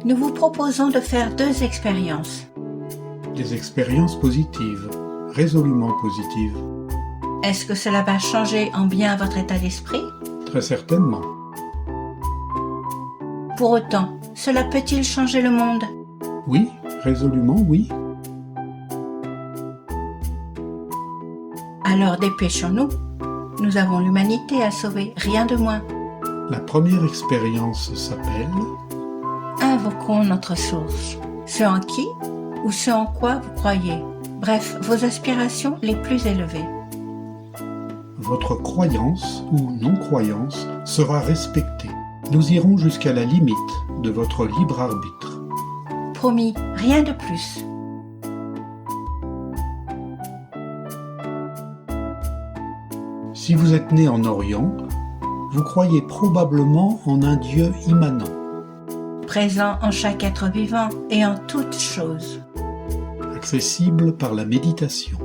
Nous vous proposons de faire 2 expériences. Des expériences positives, résolument positives. Est-ce que cela va changer en bien votre état d'esprit? Très certainement. Pour autant, cela peut-il changer le monde? Oui, résolument oui. Alors dépêchons-nous. Nous avons l'humanité à sauver, rien de moins. La première expérience s'appelle Invoquons notre source. Ce en qui ou ce en quoi vous croyez. Bref, vos aspirations les plus élevées. Votre croyance ou non-croyance sera respectée. Nous irons jusqu'à la limite de votre libre arbitre. Promis, rien de plus. Si vous êtes né en Orient, vous croyez probablement en un Dieu immanent, Présent en chaque être vivant et en toutes choses. accessible par la méditation.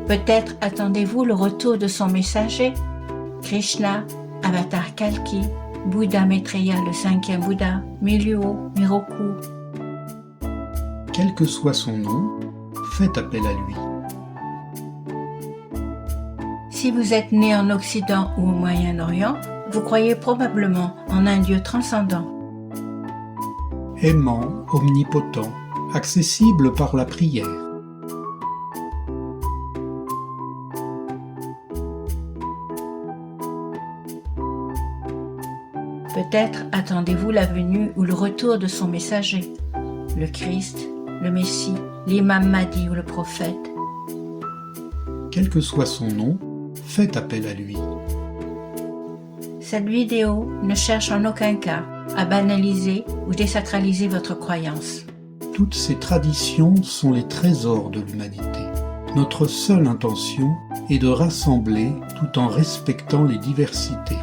Peut-être attendez-vous le retour de son messager, Krishna, Avatar Kalki, Bouddha Maitreya le 5e Bouddha, Miluo, Miroku. Quel que soit son nom, faites appel à lui. Si vous êtes né en Occident ou au Moyen-Orient, vous croyez probablement en un Dieu transcendant, Aimant, omnipotent, accessible par la prière. Peut-être attendez-vous la venue ou le retour de son messager, le Christ, le Messie, l'imam Mahdi ou le prophète. Quel que soit son nom, faites appel à lui. Cette vidéo ne cherche en aucun cas à banaliser ou désacraliser votre croyance. Toutes ces traditions sont les trésors de l'humanité. Notre seule intention est de rassembler tout en respectant les diversités.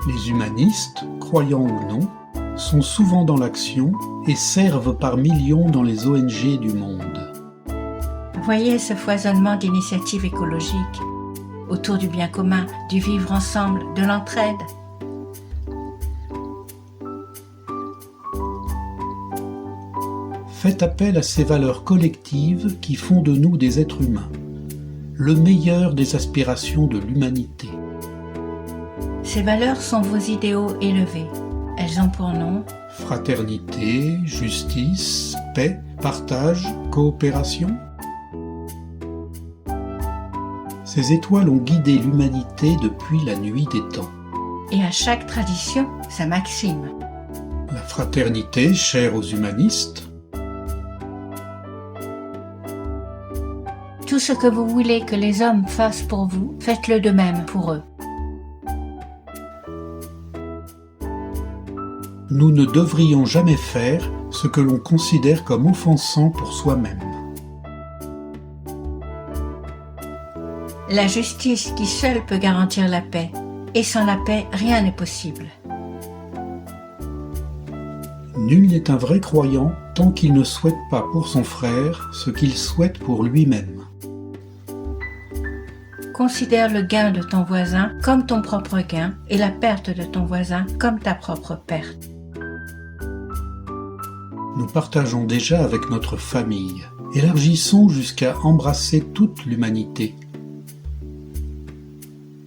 Les humanistes, croyants ou non, sont souvent dans l'action et servent par millions dans les ONG du monde. Voyez ce foisonnement d'initiatives écologiques autour du bien commun, du vivre ensemble, de l'entraide. Faites appel à ces valeurs collectives qui font de nous des êtres humains, le meilleur des aspirations de l'humanité. Ces valeurs sont vos idéaux élevés. Elles ont pour nom Fraternité, justice, paix, partage, coopération. Ces étoiles ont guidé l'humanité depuis la nuit des temps. et à chaque tradition sa maxime. La fraternité, chère aux humanistes. Tout ce que vous voulez que les hommes fassent pour vous, faites-le de même pour eux. Nous ne devrions jamais faire ce que l'on considère comme offensant pour soi-même. La justice qui seule peut garantir la paix, et sans la paix, rien n'est possible. Nul n'est un vrai croyant tant qu'il ne souhaite pas pour son frère ce qu'il souhaite pour lui-même. Considère le gain de ton voisin comme ton propre gain et la perte de ton voisin comme ta propre perte. Nous partageons déjà avec notre famille. Élargissons jusqu'à embrasser toute l'humanité.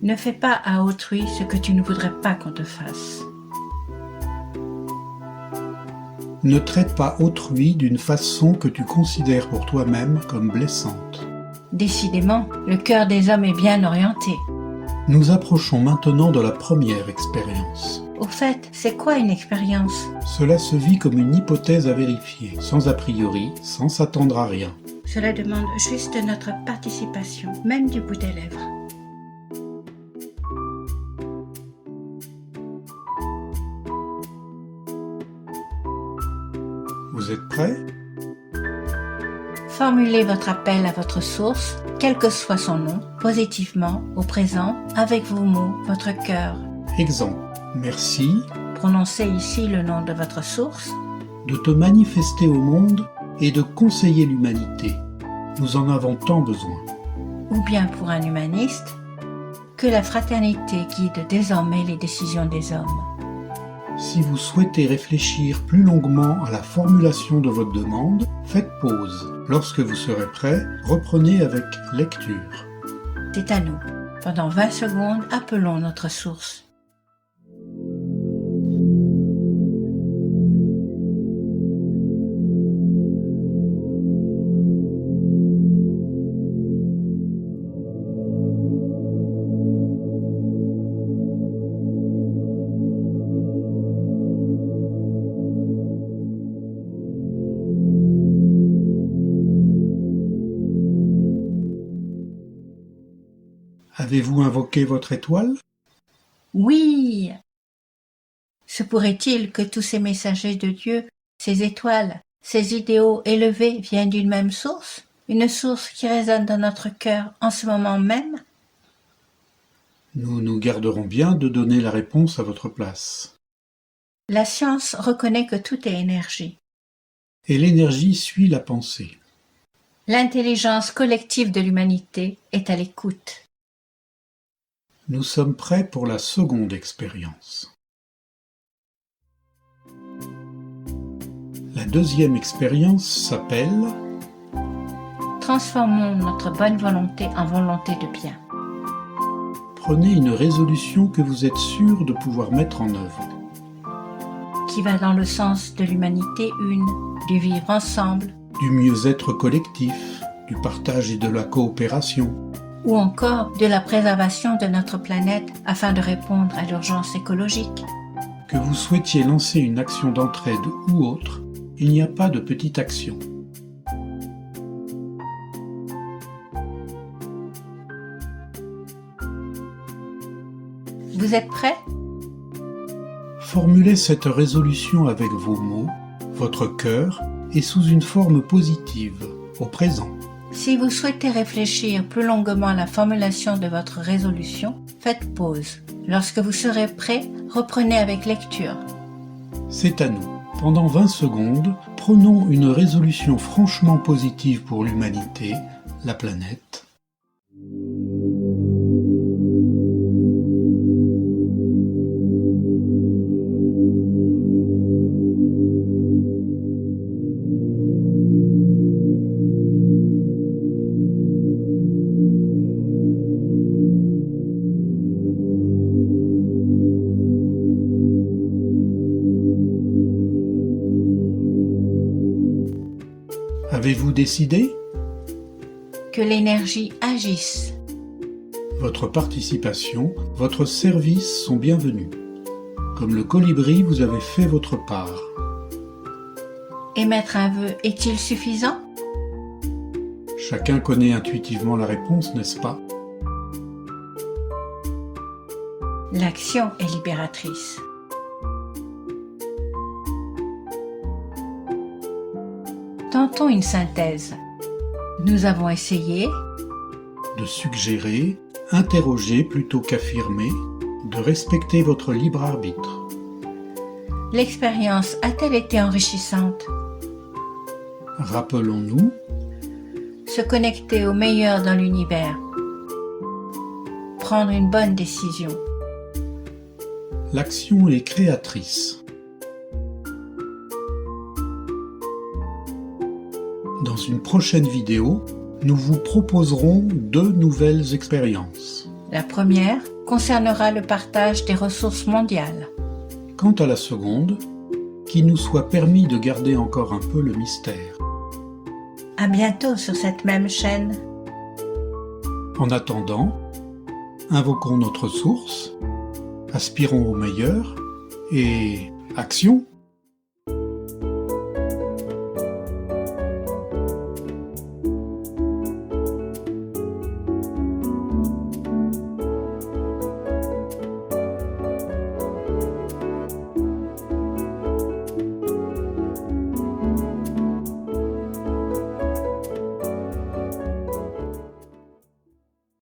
Ne fais pas à autrui ce que tu ne voudrais pas qu'on te fasse. Ne traite pas autrui d'une façon que tu considères pour toi-même comme blessante. Décidément, le cœur des hommes est bien orienté. Nous approchons maintenant de la première expérience. Au fait, c'est quoi une expérience? Cela se vit comme une hypothèse à vérifier, sans a priori, sans s'attendre à rien. Cela demande juste notre participation, même du bout des lèvres. Vous êtes prêts? Formulez votre appel à votre source, quel que soit son nom, positivement, au présent, avec vos mots, votre cœur. Exemple. Merci Prononcez ici le nom de votre source. de te manifester au monde et de conseiller l'humanité. Nous en avons tant besoin. ou bien pour un humaniste, que la fraternité guide désormais les décisions des hommes. Si vous souhaitez réfléchir plus longuement à la formulation de votre demande, faites pause. Lorsque vous serez prêt, reprenez avec lecture. C'est à nous. Pendant 20 secondes, appelons notre source. Avez-vous invoqué votre étoile? Oui! Se pourrait-il que tous ces messagers de Dieu, ces étoiles, ces idéaux élevés viennent d'une même source? Une source qui résonne dans notre cœur en ce moment même? Nous nous garderons bien de donner la réponse à votre place. La science reconnaît que tout est énergie. Et l'énergie suit la pensée. L'intelligence collective de l'humanité est à l'écoute. Nous sommes prêts pour la seconde expérience. La deuxième expérience s'appelle « Transformons notre bonne volonté en volonté de bien ». Prenez une résolution que vous êtes sûr de pouvoir mettre en œuvre. Qui va dans le sens de l'humanité une, du vivre ensemble, Du mieux-être collectif, du partage et de la coopération, ou encore de la préservation de notre planète afin de répondre à l'urgence écologique. que vous souhaitiez lancer une action d'entraide ou autre, il n'y a pas de petite action. Vous êtes prêts? Formulez cette résolution avec vos mots, votre cœur et sous une forme positive, au présent. Si vous souhaitez réfléchir plus longuement à la formulation de votre résolution, faites pause. Lorsque vous serez prêt, reprenez avec lecture. C'est à nous. Pendant 20 secondes, prenons une résolution franchement positive pour l'humanité, la planète. Avez-vous décidé? Que l'énergie agisse. Votre participation, votre service sont bienvenus. Comme le colibri, vous avez fait votre part. Émettre un vœu est-il suffisant? Chacun connaît intuitivement la réponse, n'est-ce pas? L'action est libératrice. Tentons une synthèse. Nous avons essayé De suggérer, interroger plutôt qu'affirmer, de respecter votre libre arbitre. l'expérience a-t-elle été enrichissante? Rappelons-nous, Se connecter au meilleur dans l'univers. Prendre une bonne décision. l'action est créatrice. Dans une prochaine vidéo, nous vous proposerons 2 nouvelles expériences. La première concernera le partage des ressources mondiales. Quant à la seconde, qu'il nous soit permis de garder encore un peu le mystère. À bientôt sur cette même chaîne. En attendant, invoquons notre source, aspirons au meilleur et action!